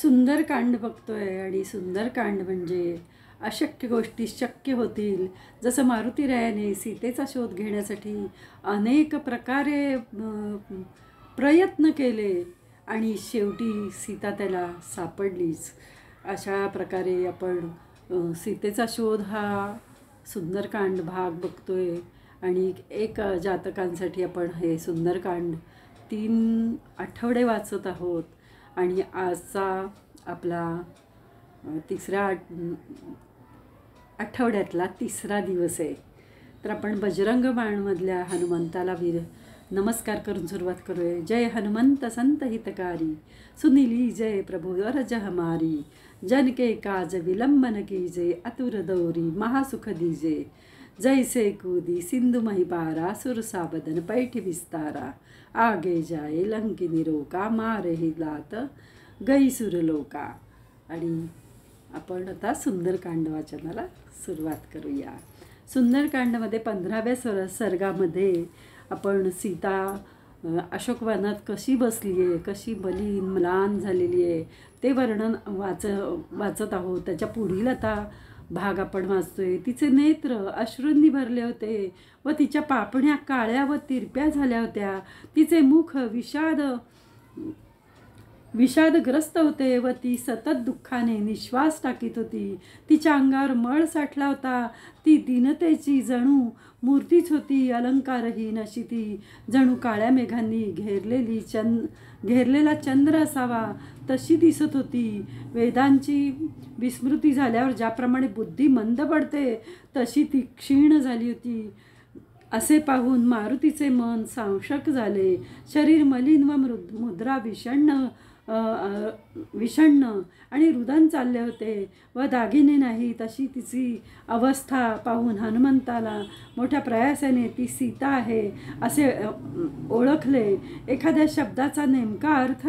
सुंदरकांड बघतोय आणि सुंदरकांड म्हणजे अशक्य गोष्टी शक्य होतील. जसं मारुतीरायाने सीतेचा शोध घेण्यासाठी अनेक प्रकारे प्रयत्न केले आणि शेवटी सीता त्याला सापडलीच. अशा प्रकारे आपण सीतेचा शोध हा सुंदरकांड भाग बघतोय आणि एक जातकांसाठी आपण हे सुंदरकांड 3 आठवडे वाचत आहोत. आणि आजचा आपला तिसऱ्या आठवड्यातला तिसरा दिवस आहे. तर आपण बजरंग बाणमधल्या हनुमंताला नमस्कार करून सुरुवात करूया. जय हनुमंत संत हितकारी, सुनीली जय प्रभु अरज हमारी, जन के काज विलंबन कीजे, अतुर दौरी महासुख दीजे. जैसे कूदी सिंधु महिपारा, सुरसा बदन पैठ विस्तारा, आगे जाए लंकिनी रोका, मारे ही लात गई सुरलोका. आणि आपण आता सुंदरकांड वाचनाला सुरुवात करूया. सुंदरकांडमध्ये 15व्या सर्गामध्ये आपण सीता अशोकवनात कशी बसली आहे, कशी बलीन म्लान झालेली आहे ते वर्णन वाचत आहोत. त्याच्या पुढील आता भाग आपण वाचतोय. तिचे नेत्र अश्रूंनी भरले होते व तिच्या पापण्या काळ्या व तिरप्या झाल्या होत्या. तिचे मुख विषादग्रस्त होते व ती सतत दुःखाने निश्वास टाकीत होती. तिच्या अंगावर मळ साठला होता. ती दीनतेची जणू मूर्तीच होती. अलंकारहीन अशी ती जणू काळ्या मेघांनी घेरलेला चंद्र असावा तशी दिसत होती. वेदांची विस्मृती झाल्यावर ज्याप्रमाणे बुद्धी मंद पडते तशी ती क्षीण झाली होती. असे पाहून मारुतीचे मन सांशक झाले. शरीर मलिन व मुद्रा विषण्ण आणि रुदन चालले होते व दागिने नाही तशी तिची अवस्था पाहून हनुमंताला मोठ्या प्रयासाने ती सीता आहे असे ओळखले. एखाद्या शब्दाचा नेमका अर्थ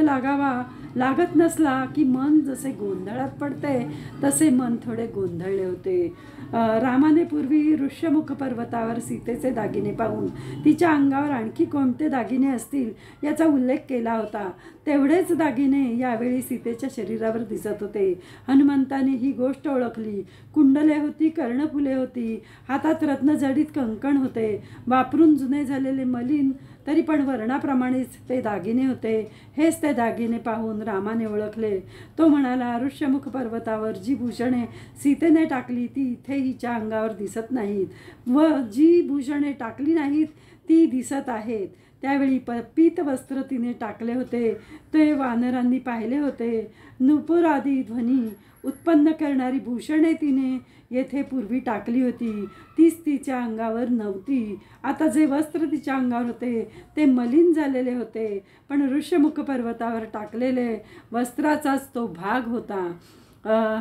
लागत नसला की मन जसे गोंधळात पडते तसे मन थोडे गोंधळले होते. रामाने पूर्वी ऋष्यमुख पर्वतावर सीतेचे दागिने पाहून तिच्या अंगावर आणखी कोणते दागिने असतील याचा उल्लेख केला होता. तेवढेच दागिने यावेळी सीतेच्या शरीरावर दिसत होते. हनुमंताने ही गोष्ट ओळखली. कुंडले होती, कर्णफुले होती, हातात रत्नजडित कंकण होते. वापरून जुने झालेले मलिन तरी पण वर्णाप्रमाणेच ते दागिने होते. हेच ते दागिने पाहून रामाने ओळखले. तो म्हणाला, ऋष्यमुख पर्वतावर जी भूषणे सीतेने टाकली ती इथे हिच्या अंगावर दिसत नाहीत व जी भूषणे टाकली नाहीत ती दिसत आहेत. त्यावेळी पीत वस्त्र तिने टाकले होते ते वानरांनी पाहिले होते. नुपुरादी ध्वनी उत्पन्न करणारी भूषणे तिने येथे पूर्वी टाकली होती. तीच तिच्या अंगावर नव्हती. आता जे वस्त्र तिच्या अंगावर होते ते मलिन झालेले होते पण ऋष्यमुख पर्वतावर टाकलेले वस्त्राचाच तो भाग होता.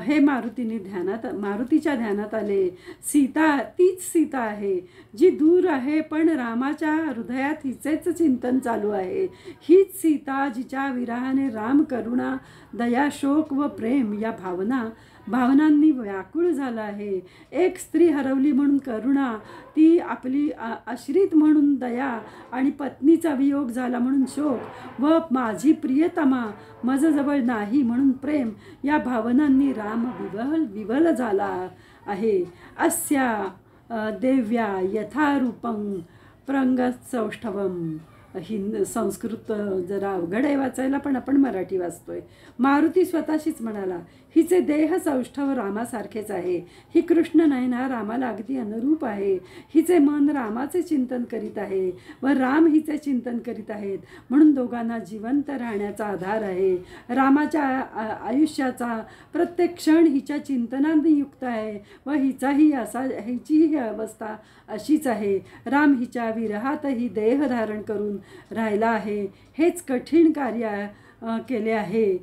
हे मारुतीच्या ध्यानात आले. सीता तीच सीता आहे जी दूर आहे पण रामाच्या हृदयात हिचेच चिंतन चालू आहे. हीच सीता जिच्या विरहाने राम करुणा, दया, शोक व प्रेम या भावनांनी व्याकुळ झाला आहे. एक स्त्री हरवली म्हणून करुणा, ती आपली आश्रित म्हणून दया आणि पत्नीचा वियोग झाला म्हणून शोक व माझी प्रियतमा माझ्याजवळ नाही म्हणून प्रेम या भावनांनी राम विवल झाला आहे. अस्या देव्या यथारूपं प्रंगसौष्ठवम. संस्कृत जरा अवघड आहे वाचायला पण आपण मराठी वाचतोय. मारुती स्वतःशीच म्हणाला, हिचे देह सौष्ठव रामासारखेच आहे. ही कृष्ण नयना रामाला अगदी अनुरूप आहे. हिचे मन रामाचे चिंतन करीत आहे व राम हिचे चिंतन करीत आहेत म्हणून दोघांना जिवंत राहण्याचा आधार आहे. रामाच्या आयुष्याचा प्रत्येक क्षण हिच्या चिंतनाने युक्त आहे व हिचीही अवस्था अशीच आहे. राम हिच्या विरहातही देह धारण करून राहिला आहे. हेच कठीण कार्य केले आहे.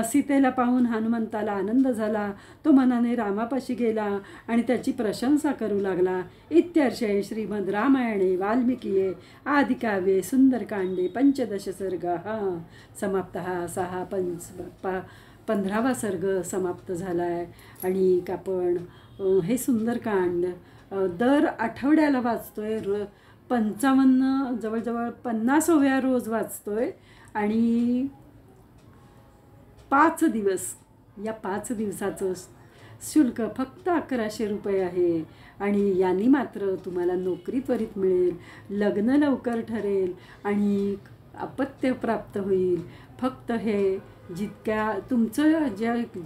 सीतेला पाहून हनुमंताला आनंद झाला. तो मनाने रामापाशी गेला आणि त्याची प्रशंसा करू लागला. इत्यर्षे श्रीमद रामायणे वाल्मिकीये आदिकाव्ये सुंदरकांडे पंचदश सर्गः समाप्तः. 15वा सर्ग समाप्त झाला आहे. आणि आपण हे सुंदरकांड दर आठवड्याला वाचतोय. 55 जवळजवळ 50व्या रोज वाचतोय. आणि 5 दिवस, या 5 दिवसाचं शुल्क फक्त 1100 रुपये आहे. आणि यांनी मात्र तुम्हाला नोकरी त्वरित मिळेल, लग्न लवकर ठरेल आणि अपत्य प्राप्त होईल. फक्त हे जितक्या तुमचं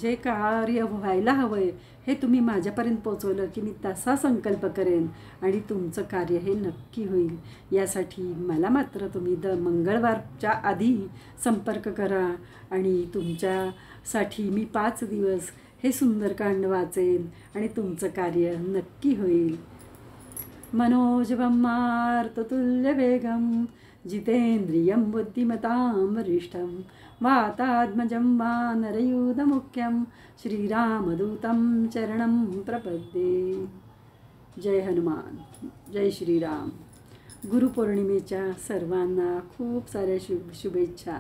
जे कार्य व्हायला हवं आहे हे तुम्ही माझ्यापर्यंत पोचवलं की मी तसा संकल्प करेन आणि तुमचं कार्य हे नक्की होईल. यासाठी मला मात्र तुम्ही मंगळवारच्या आधी संपर्क करा आणि तुमच्यासाठी मी 5 दिवस हे सुंदरकांड वाचेन आणि तुमचं कार्य नक्की होईल. मनोजवं मारुततुल्यवेगं जितेंद्रियं बुद्धिमतां वरिष्ठं वातात्मजं वानरयूथमुख्यं श्रीरामदूतं चरणं प्रपद्ये. जय हनुमान, जय श्रीराम. गुरुपौर्णिमेच्या सर्वांना खूप साऱ्या शुभेच्छा.